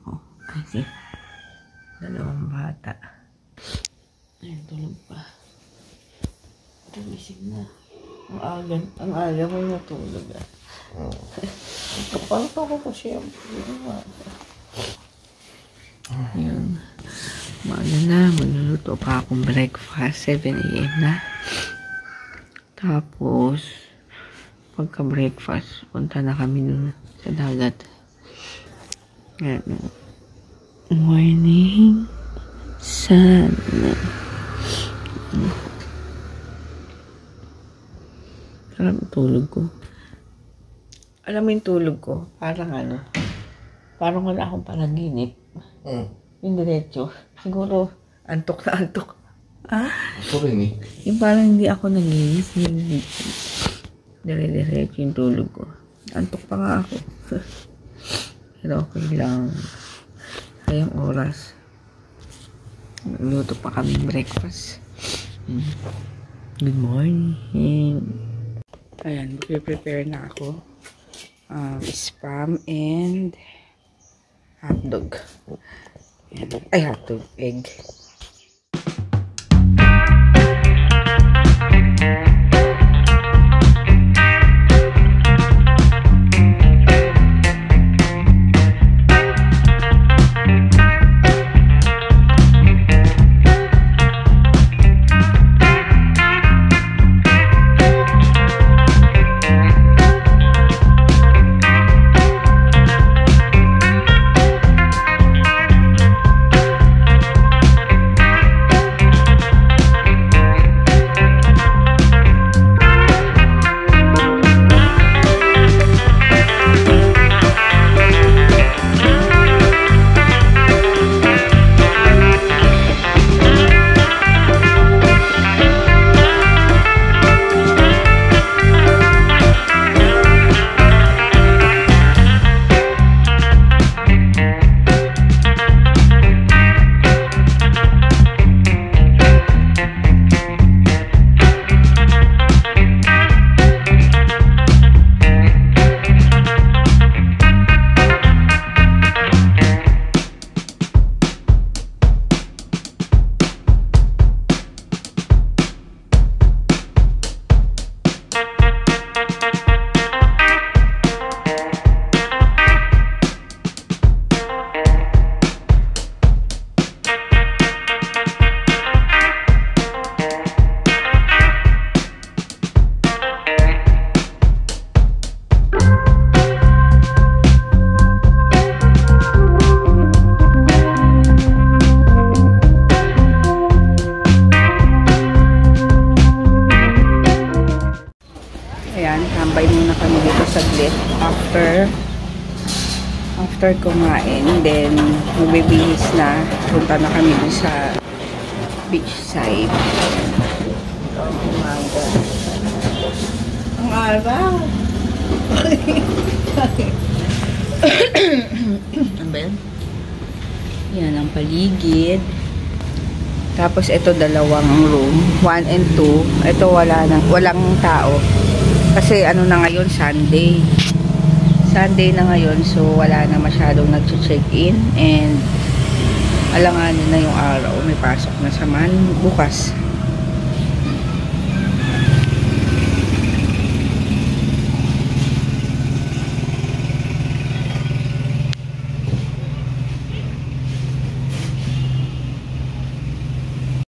Oh, kasi dalawang bata. Ayun, tulog pa. Tumising na. Ang aga mo natulog ah. Kapal pa ako po siya. Ayun. Maano na, magluluto pa akong breakfast. 7 AM na. Tapos, pagka-breakfast, punta na kami dun sa dagat. Ayan. Morning sun. Sarap tulog ko. Alam mo yung tulog ko? Parang parang wala akong panaginip. Yung diretso. Siguro, antok na antok. Ako rin eh. Yung parang hindi ako nagigising. Dire-diretso yung tulog ko. Antok pa nga ako. Pero okay lang. Kayang oras. Luto pa kaming breakfast. Good morning. Ayan, prepare na ako. Spam and hotdog. Ay, hotdog. Egg. Tambay muna kami dito saglit after kumain, then magbibihis na, punta na kami sa beach side. Ito ang umaga. Ang araw! Ano ba yan? Yan ang paligid. Tapos ito dalawang room, 1 and 2. Ito walang tao. Kasi ano na ngayon, Sunday. Sunday na ngayon, so wala na masyadong nag-check-in and alanganin na yung araw. May pasok na sa man bukas.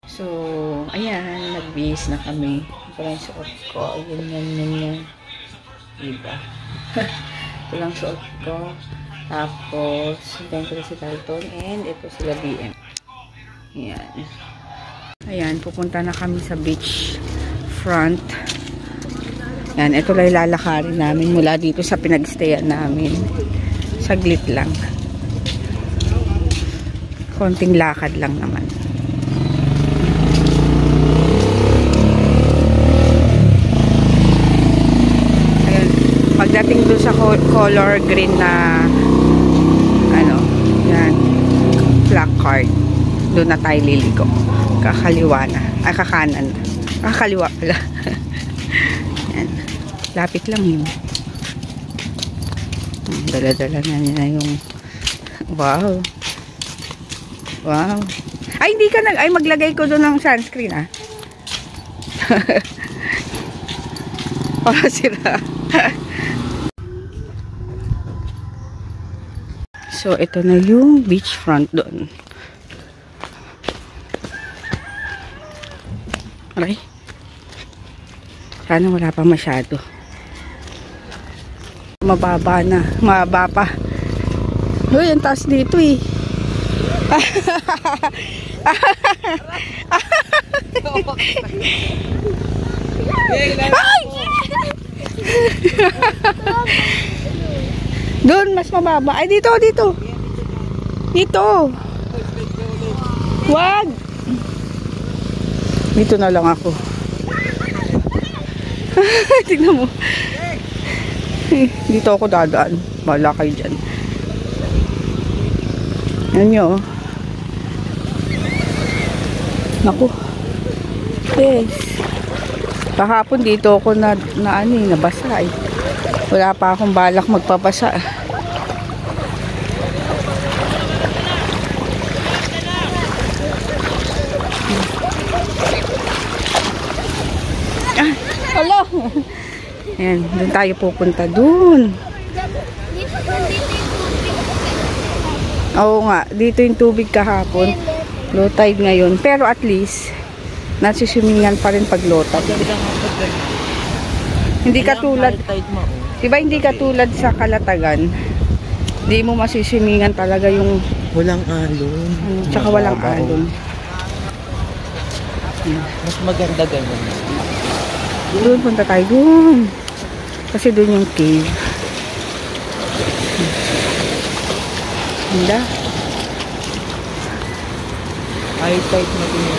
So, ayan, nagbihis na kami. Ito lang suot ko. Yan. Diba? Ito lang suot ko. Tapos, hintayin ko na si Dalton. And ito sila BM. Ayan. Ayan, pupunta na kami sa beach front. Ayan, ito lang lalakarin namin mula dito sa pinagstayan namin. Saglit lang. Konting lakad lang naman. Pagdating doon sa color green na yan, placard, doon na tayo liligo. Kakaliwa na, ay kakanan na. Kakaliwa pala. Yan. Lapit lang yun. Dala-dala na nila yung Wow. Wow. Ay, hindi ka ay maglagay ko doon ng sunscreen, ah. Para sila. So, ito na yung beachfront doon. Aray. Sana wala pa masyado. Mababa na. Mababa pa. Uy, ang taas dito eh. Ay! Doon, mas mababa. Ay, dito, dito. Dito. Wag. Dito na lang ako. Tignan mo. Dito ako dadaan. Wala kayo dyan. Yan nyo. Naku. Yes. Kahapon dito ako nabasa eh. Wala pa akong balak magpapasa. Ah, hello. Ayan, doon tayo pupunta doon. Oo nga, dito yung tubig kahapon. Low tide ngayon. Pero at least, nasiswimingan pa rin pag low tide. Hindi katulad, diba hindi katulad sa Kalatagan, hindi mo masiswimingan talaga yung Walang alon. Tsaka walang alon. Mas maganda ganyan. Doon punta tayo doon. Kasi doon yung cave. Ganda. High tide na din yun.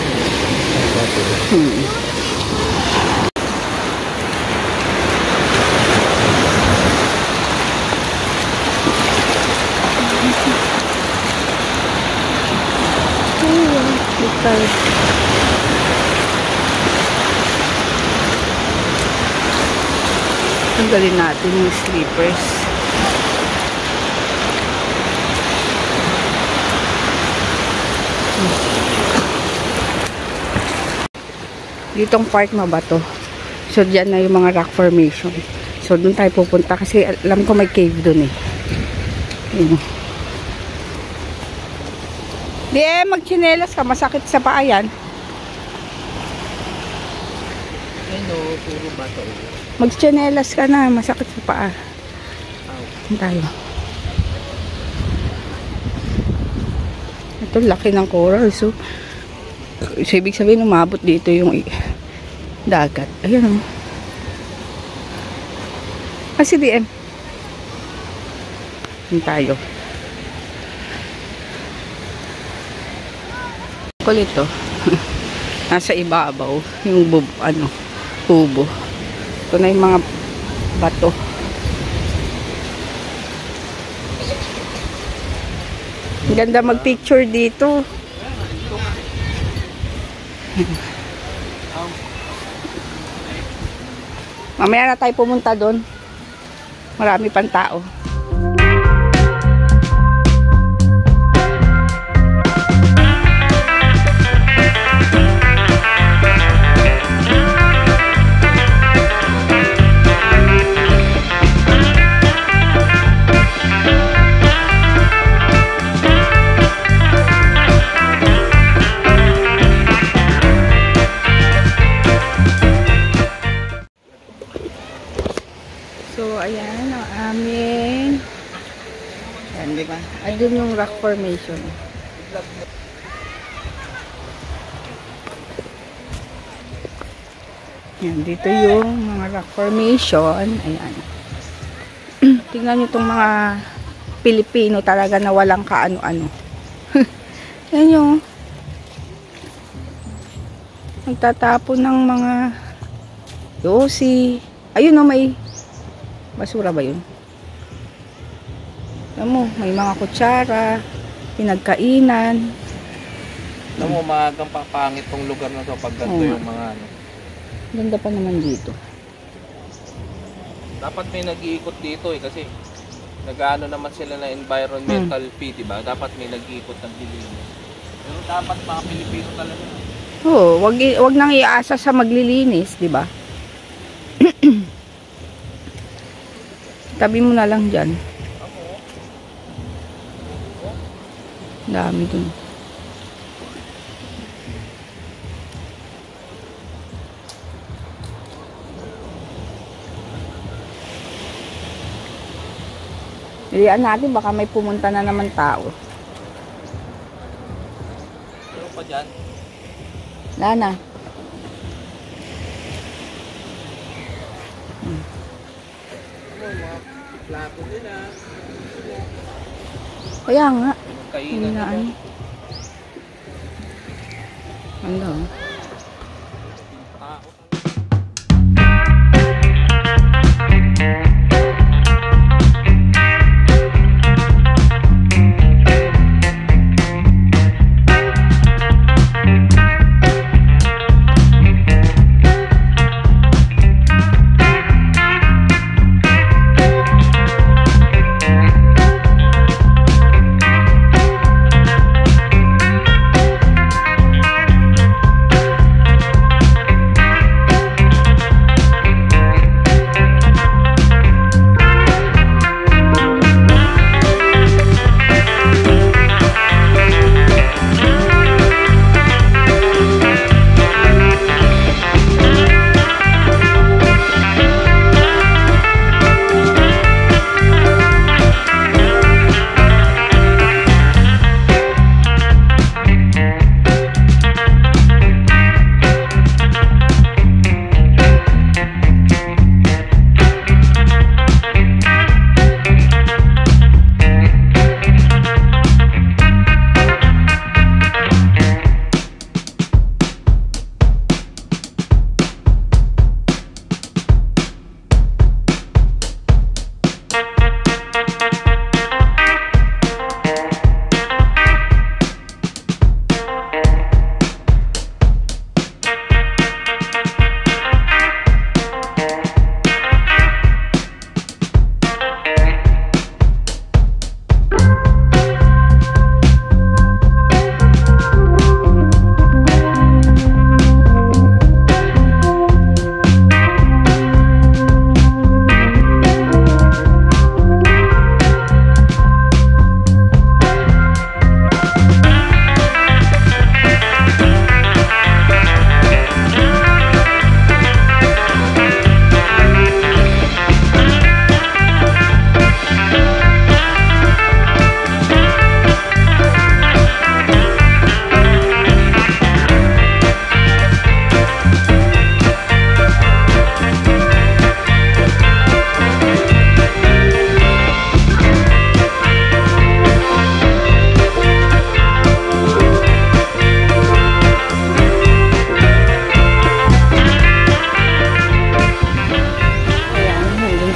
Tanggalin natin yung slippers. Ditong park mabato. So diyan na yung mga rock formation. So doon tayo pupunta kasi alam ko may cave doon eh. Yun. Di magchinelas ka, masakit sa paa yan. Ano, puro bato. Magchinelas ka na, masakit sa paa. Doon tayo. Ito laki ng coral. So ibig sabihin umabot dito yung dagat. Ayan o. Kasi DM. Doon tayo. Kulit to. Nasa ibabaw yung kubo. Ito na yung mga bato. Ang ganda mag-picture dito. Mamaya na tayo pumunta doon. Marami pang tao. So, ayan ang aming ayan, diba? Ayun yung rock formation. Ayan, dito yung mga rock formation. Ayan. Tingnan nyo itong mga Pilipino talaga na walang kaano-ano. Ayan yung nagtatapon ng mga yosi. Ayun o, may basura ba yun? Alam mo, may mga kutsara, pinagkainan. Alam mo, maagang papangit tong lugar na to pag ganito yung mga ano. Ganda pa naman dito. Dapat may nag-iikot dito eh kasi nag-ano naman sila na environmental fee, diba? Dapat may nag-iikot ng dilinis. Pero dapat mga Pilipino talaga. Oo, wag nang iasa sa maglilinis, di ba? Tabi mo na lang dyan. Dami dun. Ilian natin, baka may pumunta na naman tao. Ano pa dyan? Lana. Mga plato nila. Kaya nga. Kainan Hindi na nila. ano. Ano? Tao.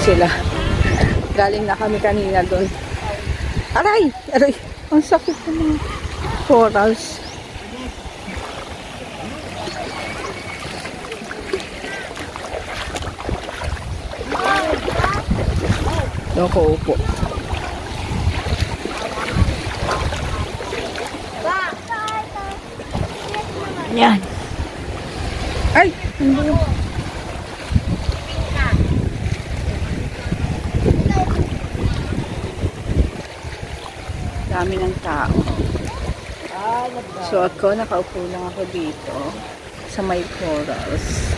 Sila. Galing na kami kanina doon. Aray! Aray! Ang sakit ng mga corals. Doon ko upo. Yan. Ay! Hindi. Dami ng tao. So ako, nakaupo lang ako dito sa may corals.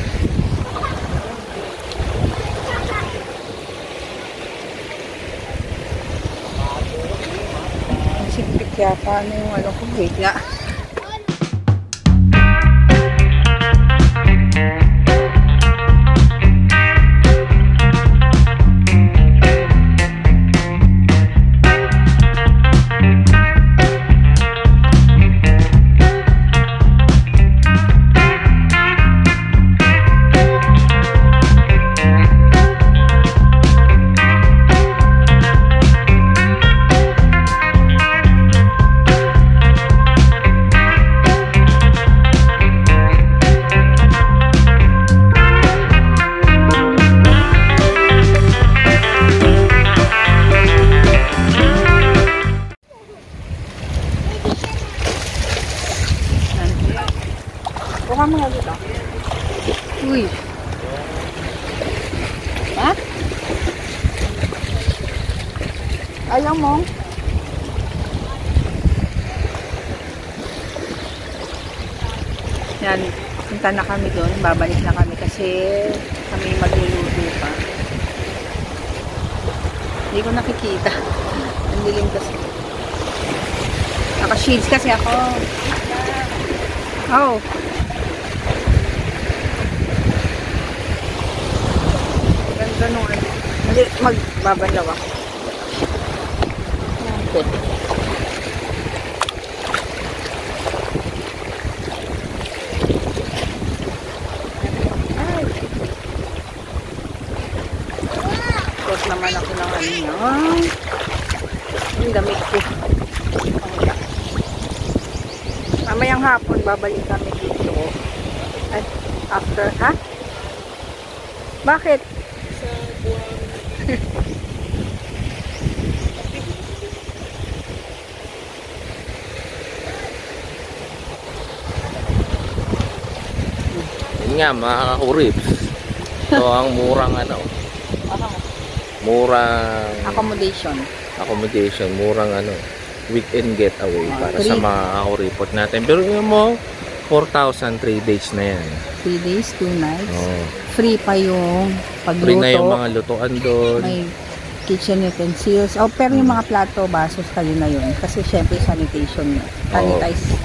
Ang sipit yata na yung ano ko. Wait nga. Ayaw mo? Yan, punta na kami doon. Babalik na kami kasi kami magluluto pa. Hindi ko nakikita. Ang dilim kasi. Naka-shades kasi ako. Oh. Ganda nung ano. Hindi, magbabanlaw ako. Good. Tapos naman ako ng ano niya. Yung damit ko. Mamayang hapon, babalik kami dito. At after, ha? Bakit? Sa buwan. Yun nga, mga kakurips. So, ang murang ano, murang Accommodation. Murang ano, weekend getaway para sa free. mga kakuripot natin. Pero yun mo, 4,000 3 days na yan. 3 days, 2 nights. Oh. Free pa yung pagluto. Free na yung mga lutuan doon. May kitchen utensils. Oh, pero yung mga plato, basos, kayo na yun. Kasi syempre sanitation. Sanitize.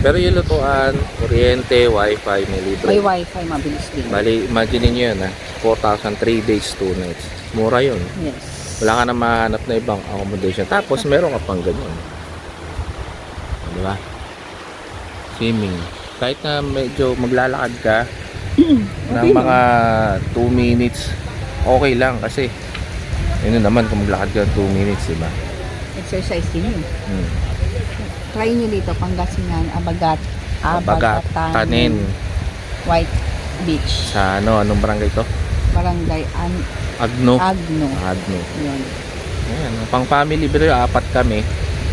Pero yung lutuan, kuryente, wifi, may libre. May wifi, mabilis din. Bali, imagine nyo yun, 4,000 3 days, 2 nights. Mura yun. Yes. Wala ka na mahanap na ibang accommodation. Tapos, meron ka pang ganyan. Diba? Swimming. Kahit na medyo maglalakad ka, ng mga 2 minutes, okay lang kasi yun naman kung maglakad ka 2 minutes, diba? Exercise din yun. Try nyo dito, Pangasinan, Tanin. White Beach. Sa ano, anong barangay to? Barangay Agno. Agno. Yun. Ayan, pang family, pero 4 kami,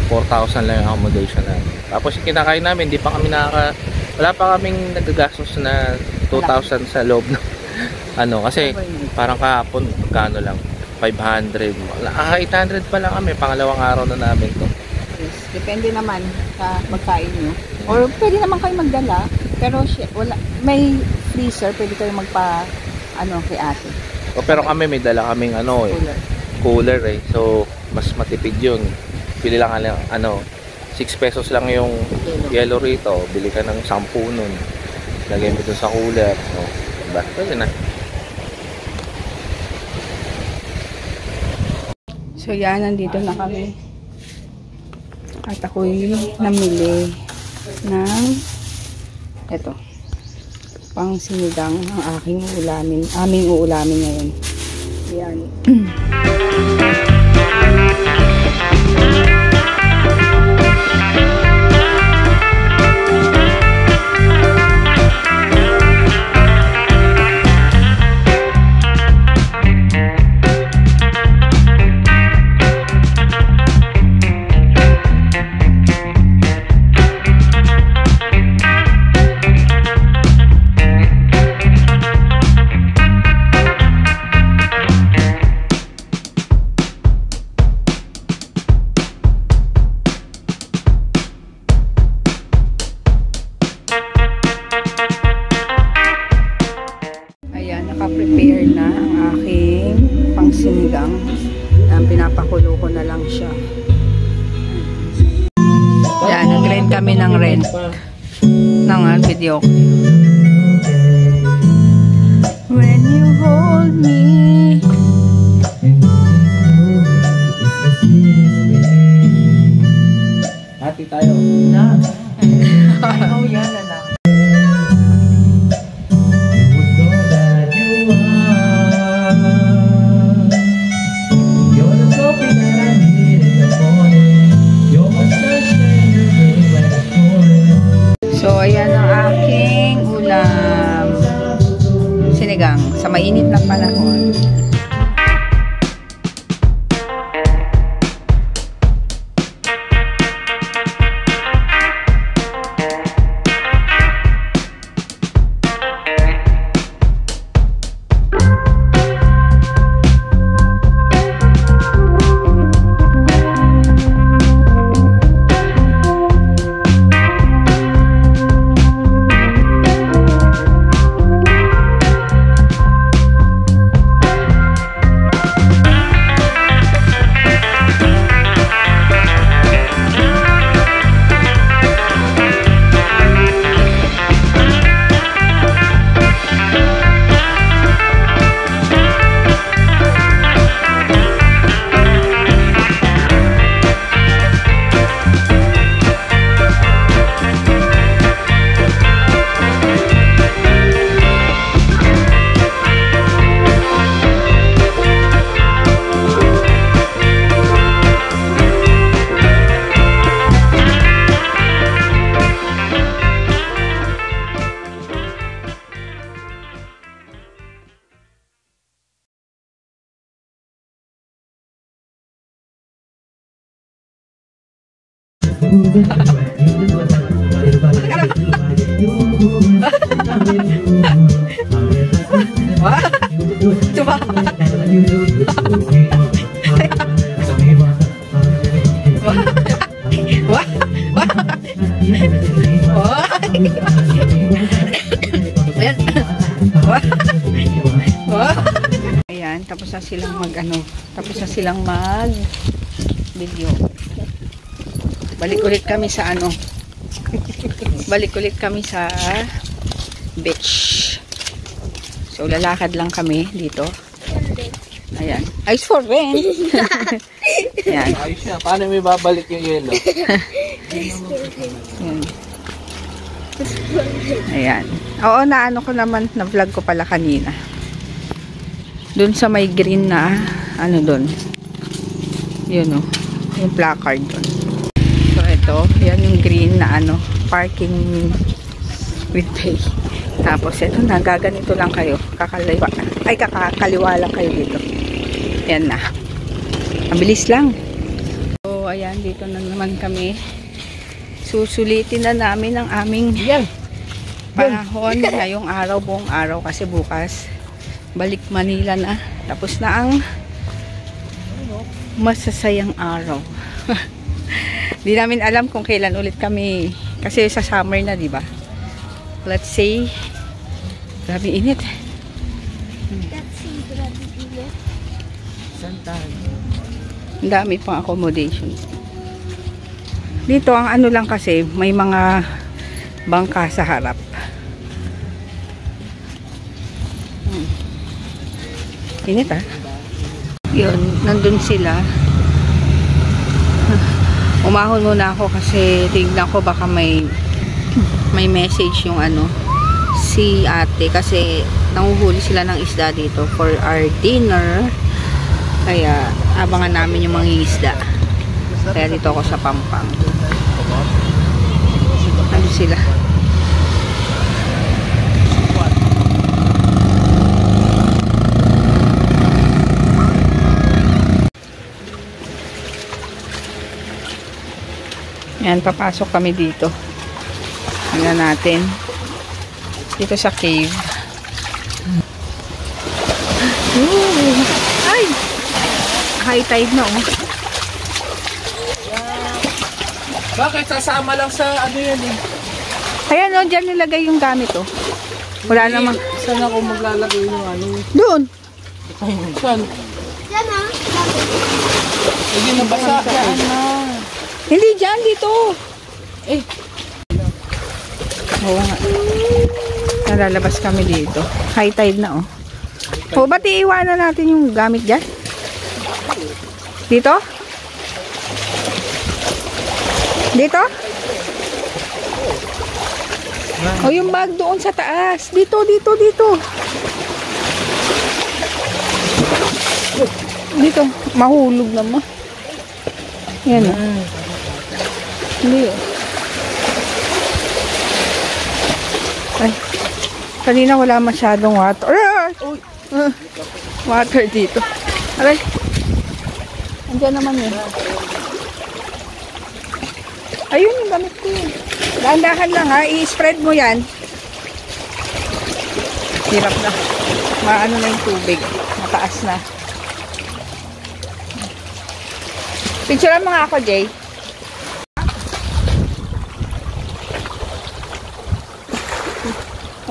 4,000 lang yung accommodation namin. Tapos yung kinakain namin, di pa kami wala pa kaming nagagastos na 2,000 sa loob ng ano, kasi parang kahapon, magkano lang, 500. 800 pa lang kami, pangalawang araw na namin to. Yes, depende naman sa magkain nyo. Or pwede naman kayo magdala, pero wala, may freezer, pwede kayo kay ate. Pero kami may dala kaming cooler eh. So, mas matipid yun. Pili lang 6 pesos lang yung yellow rito. Bili ka ng 10 nun. Lagay mo dun sa cooler. O, diba? Pwede na. So yan, nandito na kami. At ako'y namili ng eto, pang sinigang ng aming uulamin ngayon. Yan. Naka-prepare na ang aking pangsinigang. Pinapakulo ko na lang siya. Yan, nag-rent kami ng video. When you hold me, Hati tayo. oh yan na lang. So, ayan ang aking ulam. Sinigang sa mainit na panahon. Wah, coba. Wah, wah, wah, wah, wah. Ayan, tapos na silang tapos na silang video. Balik ulit kami sa balik ulit kami sa beach. So, lalakad lang kami dito. Ayan. Ice for rent. Ayan. Ayos na. Paano may babalik yung yelo? Ayan. Ayan. Oo, naano ko naman, na-vlog ko pala kanina. Doon sa may green na, doon. Yun o. Yung placard doon. So, ito. Yan yung green na parking with pay. Tapos, ito na, gaganito lang kayo. Kakaliwa lang kayo dito. Ayan na. Mabilis lang. So, ayan, dito na naman kami. Susulitin na namin ang aming panahon ngayong araw, buong araw. Kasi bukas, balik Manila na. Tapos na ang masasayang araw. Di namin alam kung kailan ulit kami. Kasi sa summer na, di ba? Let's say, grabe init. Ang dami pang accommodation. Dito, ang lang kasi, may mga bangka sa harap. Init Yun, nandun sila. Umahon muna ako kasi tignan ko baka may message yung si ate kasi nanguhuli sila ng isda dito for our dinner, kaya abangan namin yung mga isda. Kaya dito ako sa Pampang. Ano sila? Yan, papasok kami dito. Tingnan natin. Dito sa cave. Ooh. Ay! High tide na Bakit? Sasama lang sa yan Ayan dyan nilagay yung gamit Wala namang. Saan ako maglalagay yung Doon! Saan? Diyan Hindi nabasa. Hindi dyan, dito. Oo nga. Nalalabas kami dito. High tide na ba't iiwanan natin yung gamit dyan? Dito? Dito? Yung bag doon sa taas. Dito. Dito. Mahulog naman. Yan Hindi Ay, kanina wala masyadong water. Water dito. Aray. Andiyan naman Ayun yung gamit ko Dahan-dahan lang i-spread mo yan. Hirap na. Maano na yung tubig. Mataas na. Picturean mo nga ako, Jay.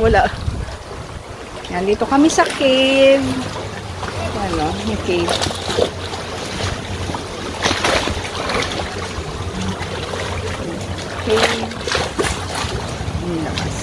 Wala. Yan, dito kami sa cave. Yung cave. Cave. Ang labas.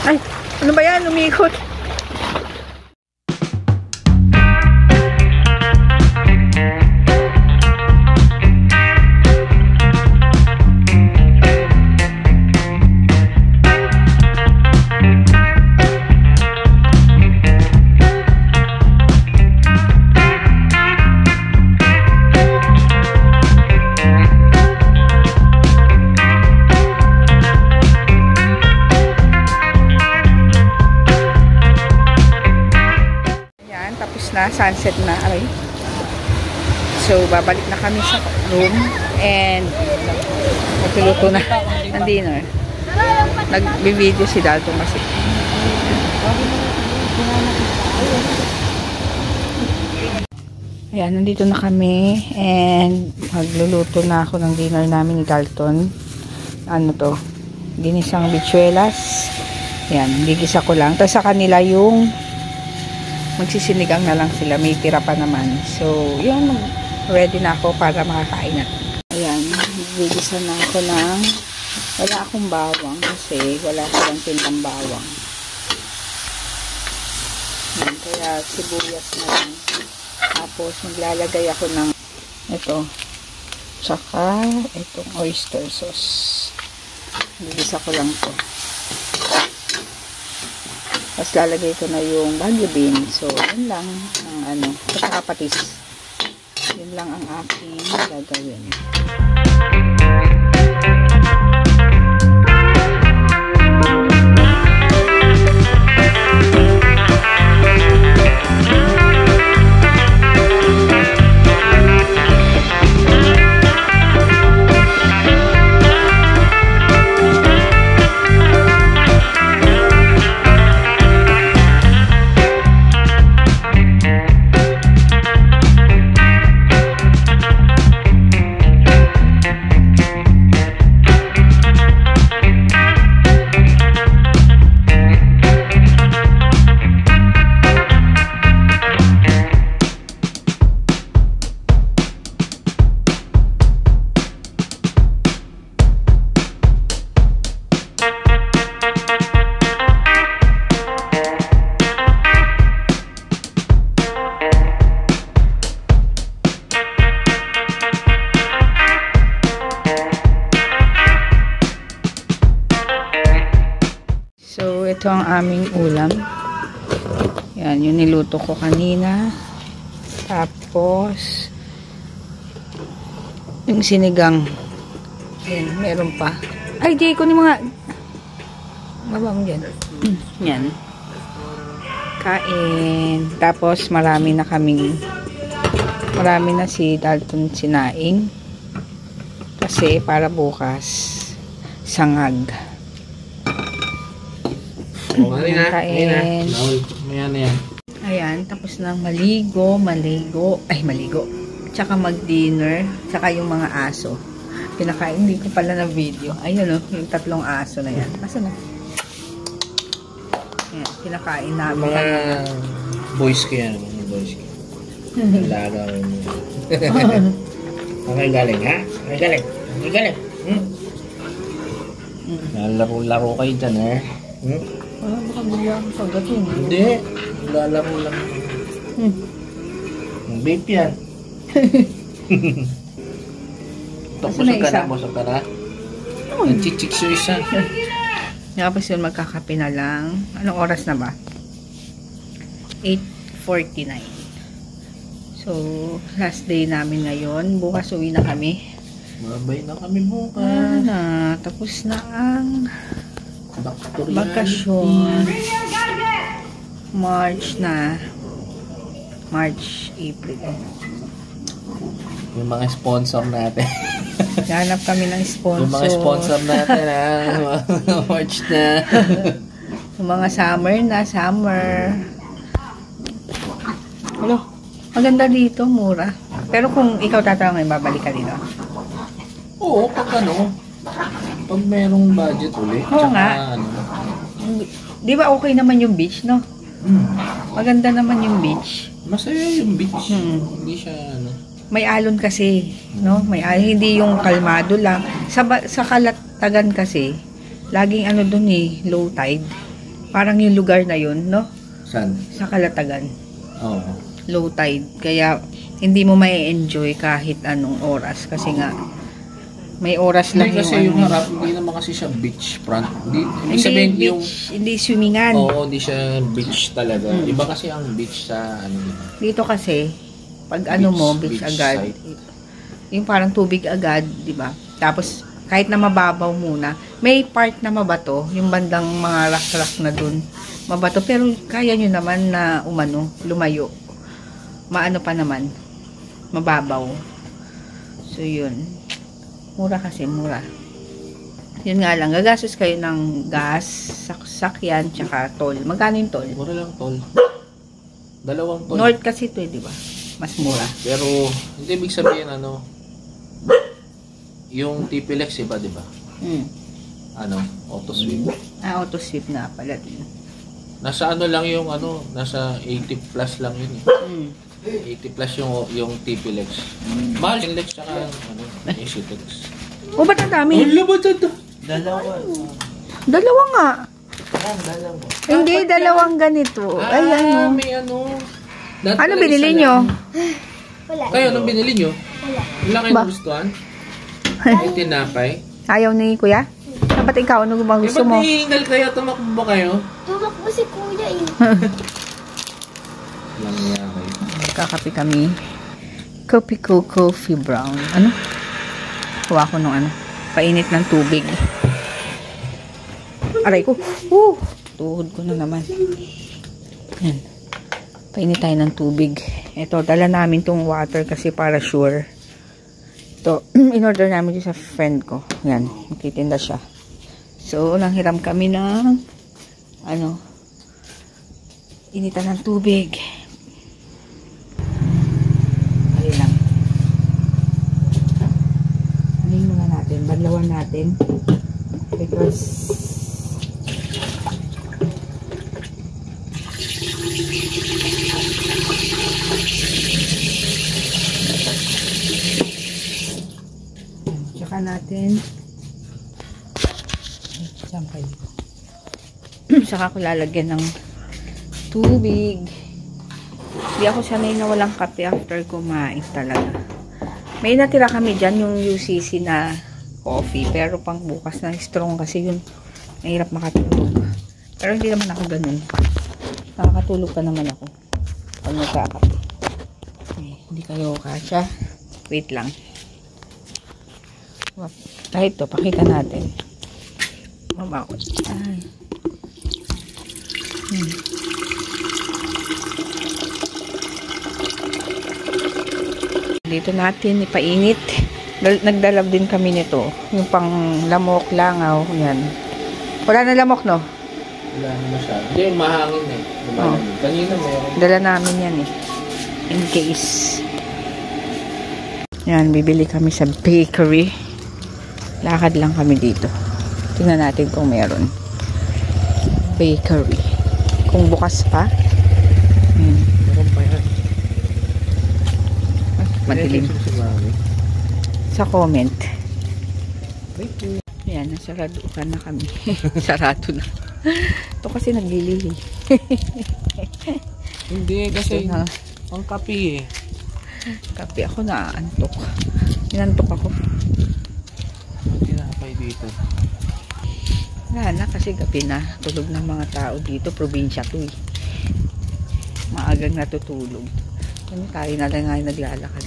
Ay, ano ba yan? Umikot. na, sunset na. Ay. So, babalik na kami sa room and magluluto na ng dinner. Nag-video si Dalton kasi. Ayan, nandito na kami and magluluto na ako ng dinner namin ni Dalton. Ano to? Ginisang bichuelas. Ayan, gigisa ko lang. Tapos sa kanila yung magsisinigang na lang sila. May tira pa naman. So, yun. Ready na ako para makakain na. Ayan, gigisa na ako ng wala akong bawang kasi wala silang tindang bawang. Ayan, kaya sibuyas na lang. Tapos, maglalagay ako ng ito. Tsaka, itong oyster sauce. Gigisa ko lang to. Tapos, lalagay ko na yung bagu bean. So, yun lang ang ano. Tsaka patis. Yun lang ang aking gagawin. So, ito ang aming ulam. Yan, yung niluto ko kanina. Tapos, yung sinigang. Yan, meron pa. Ay, Jay, kunin mga... Baba mo dyan. Yan. Kain. Tapos, marami na si Dalton sinaing. Kasi, para bukas, sangag. Kain. Ayan na yan. Ayan, tapos na maligo. Tsaka mag-dinner. Tsaka yung mga aso. Pinakain, hindi ko pala na video. Ayun o, yung 3 aso na yan. Asa na? Ayan, pinakain namin. Mga boys ko yan. Lagaw mo. Okay, galing ha? Okay, galing. Lalaro kayo dyan eh. Wala ba kabila ang pagdating? Hindi. Lalaro lang. Vape yan. Busog ka na? Nagchichikso isa. Tapos yun, magkakape na lang. Anong oras na ba? 8:49. So, last day namin ngayon. Bukas uwi na kami. Mabay na kami bukas. Tapos na ang bakasyon. March, April. Yung mga sponsor natin. Hanap kami ng sponsor. Yung mga sponsor natin March na. Yung mga summer. Hello. Maganda dito, mura. Pero kung ikaw tatanungin, babalik ka dito. Oo, pag merong budget ulit. Oo nga. Di ba okay naman yung beach, no? Maganda naman yung beach. Masaya yung beach. Hindi siya may alon kasi, no? May alon, hindi yung kalmado lang. Sa Kalatagan kasi, laging dun low tide. Parang yung lugar na yun, no? Saan? Sa Kalatagan. Oo. Low tide. Kaya, hindi mo may enjoy kahit anong oras. Kasi nga, may oras lang kasi yung harap, hindi naman kasi siya beach front. Hindi sabihin yung... Hindi swimingan. Oo, hindi siya beach talaga. Iba kasi ang beach sa dito kasi, pag beach agad. Side. Yung parang tubig agad, di ba? Tapos, kahit na mababaw muna, may part na mabato, yung bandang mga rak-rak na dun, mabato. Pero kaya nyo naman na lumayo. maano pa naman. Mababaw. So, yun. Mura kasi, mura. Yun nga lang, gagastos kayo ng gas, sakyan, tsaka toll. Magkano yung toll? Mura lang toll. Dalawang toll. North kasi ito, di ba? Mas mura. Pero, hindi ibig sabihin, yung TPLX, iba, di ba? Auto sweep. Auto sweep na pala din. Nasa lang yung, nasa 80 plus lang yun. 80 plus yung TPLX. Mahal yung Lex, tsaka, EasyTex. O, ba't ang dami? Dalawa nga. Hindi, dalawang ganito. Ayan. May Ano binili nyo? Wala. Kayo, anong binili nyo? Wala. Wala kayo nagustuhan? May tinapay? Ayaw ni kuya? Dapat ikaw, ano bang gusto mo? Ba't hihingal kayo? Tumakbo ba kayo? Tumakbo si kuya eh. Lang niya kayo. Kakape kami. Kopi ko coffee brown. Ano? Kuha ko nung painit ng tubig. Aray ko. Tuhod ko na naman. Yan. Painit tayo ng tubig. Ito, dala namin tong water kasi para sure. Ito, in-order namin sa friend ko. Yan, magtitinda siya. So, nanghiram kami ng initan ng tubig. Dali lang. Ano muna natin? Badlawan natin. Because tsaka natin saka ko lalagyan ng tubig. Hindi ako sanay na walang kape after kumain talaga. May natira kami dyan yung UCC na coffee, pero pang bukas na strong kasi yun mahirap makatulog. Pero hindi naman ako ganun. Nakakatulog pa naman ako pag nagkakape. Hindi kayo kasya. Wait lang. Kahit to, pakita natin. Mabakot. Ay. Dito natin ipainit. Nagdalab din kami nito. Yung pang lamok, langaw. Yan. Wala na lamok, no? Wala na masyado. Hindi, mahangin eh. Kanina meron. Dala namin yan eh. In case. Yan, bibili kami sa bakery. Lakad lang kami dito. Tingnan natin kung meron. Bakery. Kung bukas pa. Meron pa yan. Madilim. Sa comment. Yan, nasaradukan na kami. Sarado na. Ito kasi naglilihi. Hindi, kasi ang kape eh. Kape ako na antok. Inantok ako. Ang tinapay dito. Wala na kasi gabi na. Tulog ng mga tao dito. Probinsya to eh. Maagang natutulog. Kami tayo na lang nga naglalakad.